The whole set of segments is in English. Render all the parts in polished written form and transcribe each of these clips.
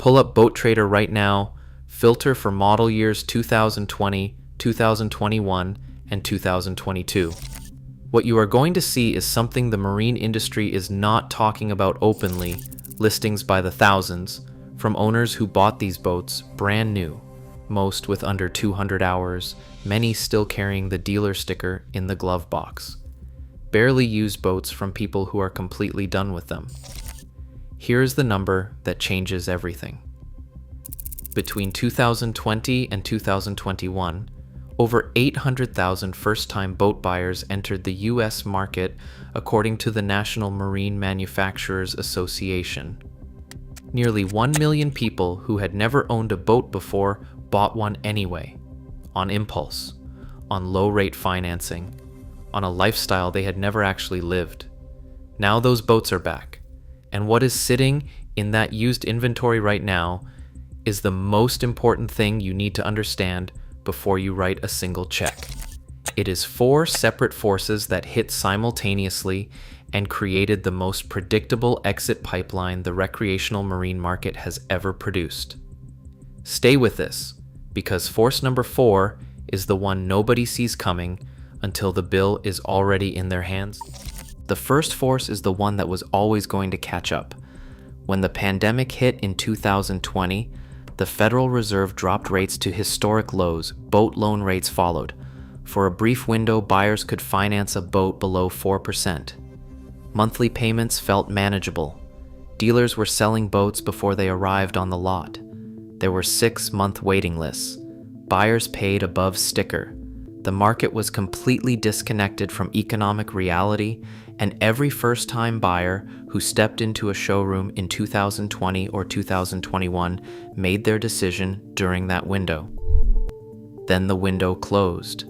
Pull up Boat Trader right now, filter for model years 2020, 2021, and 2022. What you are going to see is something the marine industry is not talking about openly, listings by the thousands, from owners who bought these boats brand new, most with under 200 hours, many still carrying the dealer sticker in the glove box. Barely used boats from people who are completely done with them. Here's the number that changes everything. Between 2020 and 2021, over 800,000 first-time boat buyers entered the U.S. market, according to the National Marine Manufacturers Association. Nearly 1 million people who had never owned a boat before bought one anyway, on impulse, on low-rate financing, on a lifestyle they had never actually lived. Now those boats are back, and what is sitting in that used inventory right now is the most important thing you need to understand before you write a single check. It is 4 separate forces that hit simultaneously and created the most predictable exit pipeline the recreational marine market has ever produced. Stay with this, because force number 4 is the one nobody sees coming until the bill is already in their hands. The first force is the one that was always going to catch up. When the pandemic hit in 2020, the Federal Reserve dropped rates to historic lows. Boat loan rates followed. For a brief window, buyers could finance a boat below 4%. Monthly payments felt manageable. Dealers were selling boats before they arrived on the lot. There were 6-month waiting lists. Buyers paid above sticker. The market was completely disconnected from economic reality, and every first-time buyer who stepped into a showroom in 2020 or 2021 made their decision during that window. Then the window closed.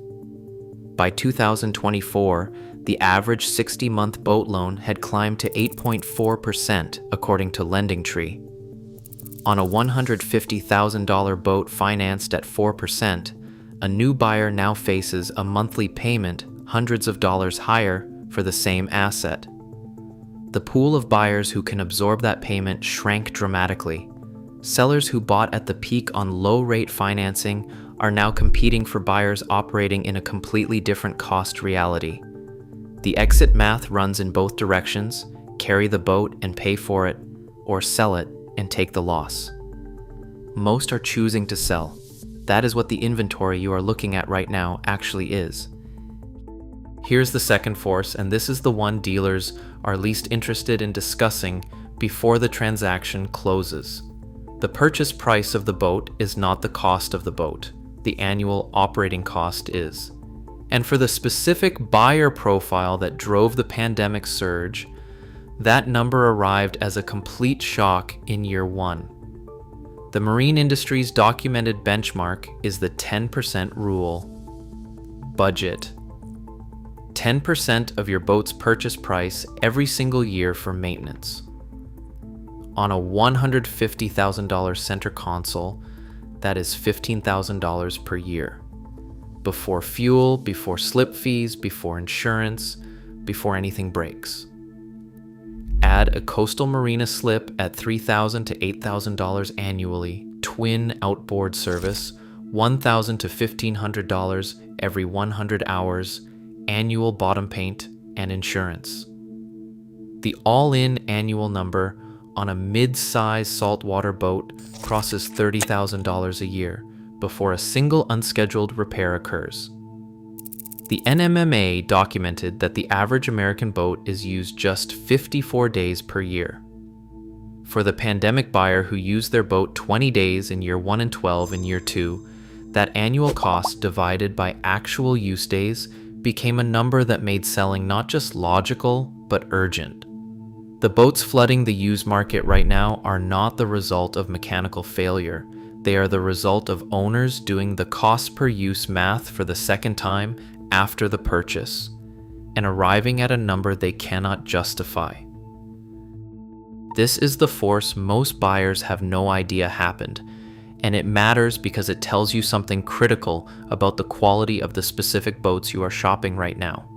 By 2024, the average 60-month boat loan had climbed to 8.4%, according to LendingTree. On a $150,000 boat financed at 4%, a new buyer now faces a monthly payment hundreds of dollars higher for the same asset. The pool of buyers who can absorb that payment shrank dramatically. Sellers who bought at the peak on low-rate financing are now competing for buyers operating in a completely different cost reality. The exit math runs in both directions: carry the boat and pay for it, or sell it and take the loss. Most are choosing to sell. That is what the inventory you are looking at right now actually is. Here's the second force, and this is the one dealers are least interested in discussing before the transaction closes. The purchase price of the boat is not the cost of the boat. The annual operating cost is. And for the specific buyer profile that drove the pandemic surge, that number arrived as a complete shock in year 1. The marine industry's documented benchmark is the 10% rule. Budget. 10% of your boat's purchase price every single year for maintenance. On a $150,000 center console, that is $15,000 per year. Before fuel, before slip fees, before insurance, before anything breaks. Add a coastal marina slip at $3,000 to $8,000 annually, twin outboard service, $1,000 to $1,500 every 100 hours, annual bottom paint, and insurance. The all-in annual number on a mid-size saltwater boat crosses $30,000 a year before a single unscheduled repair occurs. The NMMA documented that the average American boat is used just 54 days per year. For the pandemic buyer who used their boat 20 days in year 1 and 12 in year 2, that annual cost divided by actual use days became a number that made selling not just logical, but urgent. The boats flooding the used market right now are not the result of mechanical failure. They are the result of owners doing the cost per use math for the second time after the purchase, and arriving at a number they cannot justify. This is the force most buyers have no idea happened, and it matters because it tells you something critical about the quality of the specific boats you are shopping right now.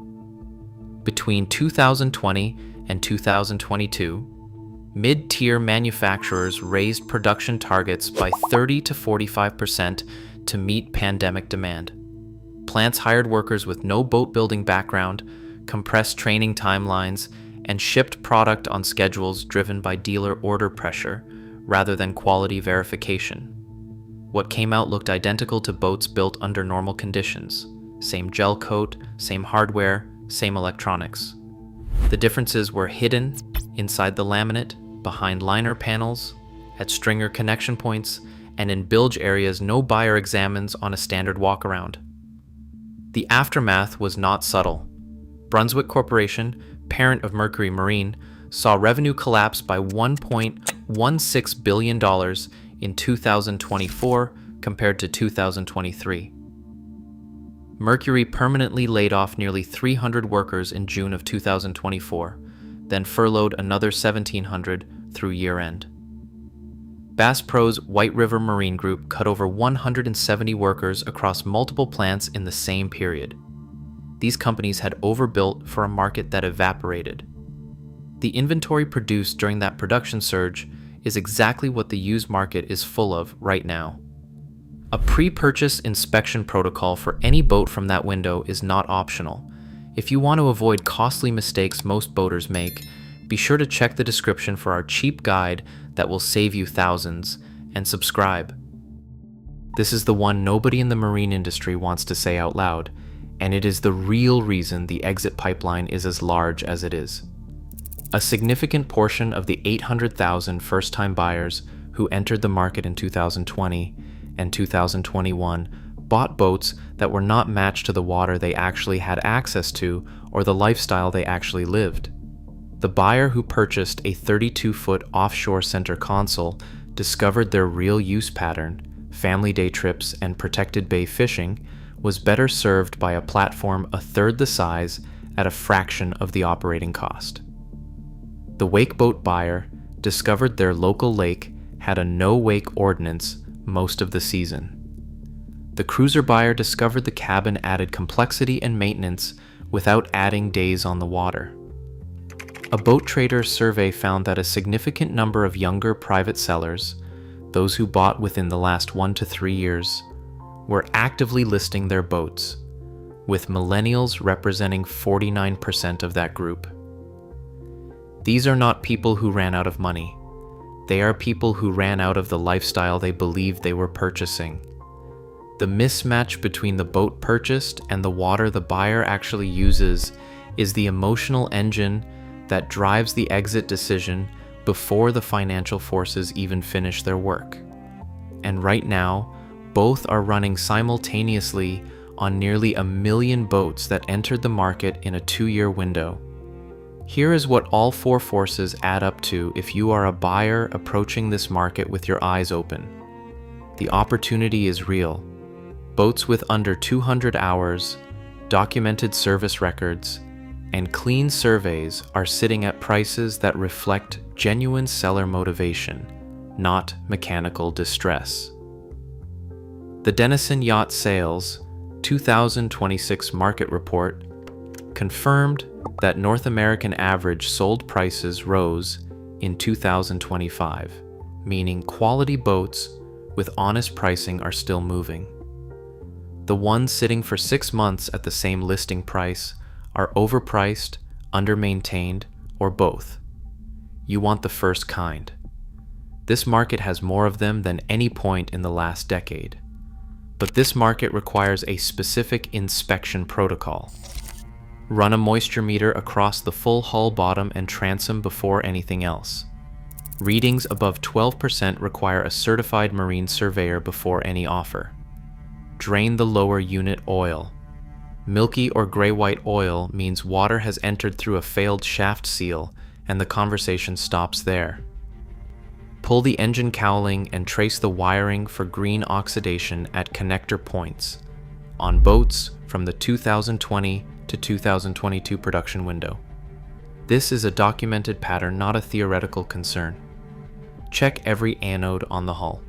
Between 2020 and 2022, Mid-tier manufacturers raised production targets by 30 to 45% to meet pandemic demand. Plants hired workers with no boat-building background, compressed training timelines, and shipped product on schedules driven by dealer order pressure rather than quality verification. What came out looked identical to boats built under normal conditions. Same gel coat, same hardware, same electronics. The differences were hidden inside the laminate, behind liner panels, at stringer connection points, and in bilge areas no buyer examines on a standard walkaround. The aftermath was not subtle. Brunswick Corporation, parent of Mercury Marine, saw revenue collapse by $1.16 billion in 2024 compared to 2023. Mercury permanently laid off nearly 300 workers in June of 2024, then furloughed another 1,700 through year-end. Bass Pro's White River Marine Group cut over 170 workers across multiple plants in the same period. These companies had overbuilt for a market that evaporated. The inventory produced during that production surge is exactly what the used market is full of right now. A pre-purchase inspection protocol for any boat from that window is not optional. If you want to avoid costly mistakes most boaters make, be sure to check the description for our cheap guide that will save you thousands, and subscribe. This is the one nobody in the marine industry wants to say out loud, and it is the real reason the exit pipeline is as large as it is. A significant portion of the 800,000 first-time buyers who entered the market in 2020 and 2021 bought boats that were not matched to the water they actually had access to or the lifestyle they actually lived. The buyer who purchased a 32-foot offshore center console discovered their real use pattern, family day trips and protected bay fishing, was better served by a platform a third the size at a fraction of the operating cost. The wakeboat buyer discovered their local lake had a no-wake ordinance most of the season. The cruiser buyer discovered the cabin added complexity and maintenance without adding days on the water. A boat trader survey found that a significant number of younger private sellers, those who bought within the last 1 to 3 years, were actively listing their boats, with millennials representing 49% of that group. These are not people who ran out of money. They are people who ran out of the lifestyle they believed they were purchasing. The mismatch between the boat purchased and the water the buyer actually uses is the emotional engine that drives the exit decision before the financial forces even finish their work. And right now, both are running simultaneously on nearly 1 million boats that entered the market in a 2-year window. Here is what all 4 forces add up to if you are a buyer approaching this market with your eyes open. The opportunity is real. Boats with under 200 hours, documented service records, and clean surveys are sitting at prices that reflect genuine seller motivation, not mechanical distress. The Denison Yacht Sales 2026 market report confirmed that North American average sold prices rose in 2025, meaning quality boats with honest pricing are still moving. The ones sitting for 6 months at the same listing price are overpriced, under-maintained, or both. You want the first kind. This market has more of them than any point in the last decade. But this market requires a specific inspection protocol. Run a moisture meter across the full hull bottom and transom before anything else. Readings above 12% require a certified marine surveyor before any offer. Drain the lower unit oil. Milky or gray-white oil means water has entered through a failed shaft seal, and the conversation stops there. Pull the engine cowling and trace the wiring for green oxidation at connector points on boats from the 2020 to 2022 production window. This is a documented pattern, not a theoretical concern. Check every anode on the hull.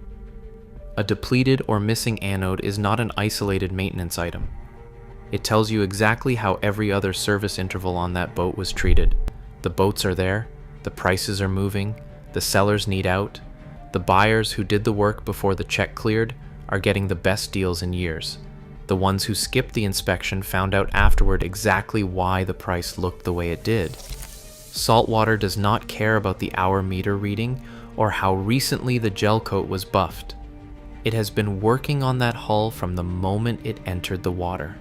A depleted or missing anode is not an isolated maintenance item. It tells you exactly how every other service interval on that boat was treated. The boats are there, the prices are moving, The sellers need out. The buyers who did the work before the check cleared are getting the best deals in years. The ones who skipped the inspection found out afterward exactly why the price looked the way it did. Saltwater does not care about the hour meter reading or how recently the gel coat was buffed. It has been working on that hull from the moment it entered the water.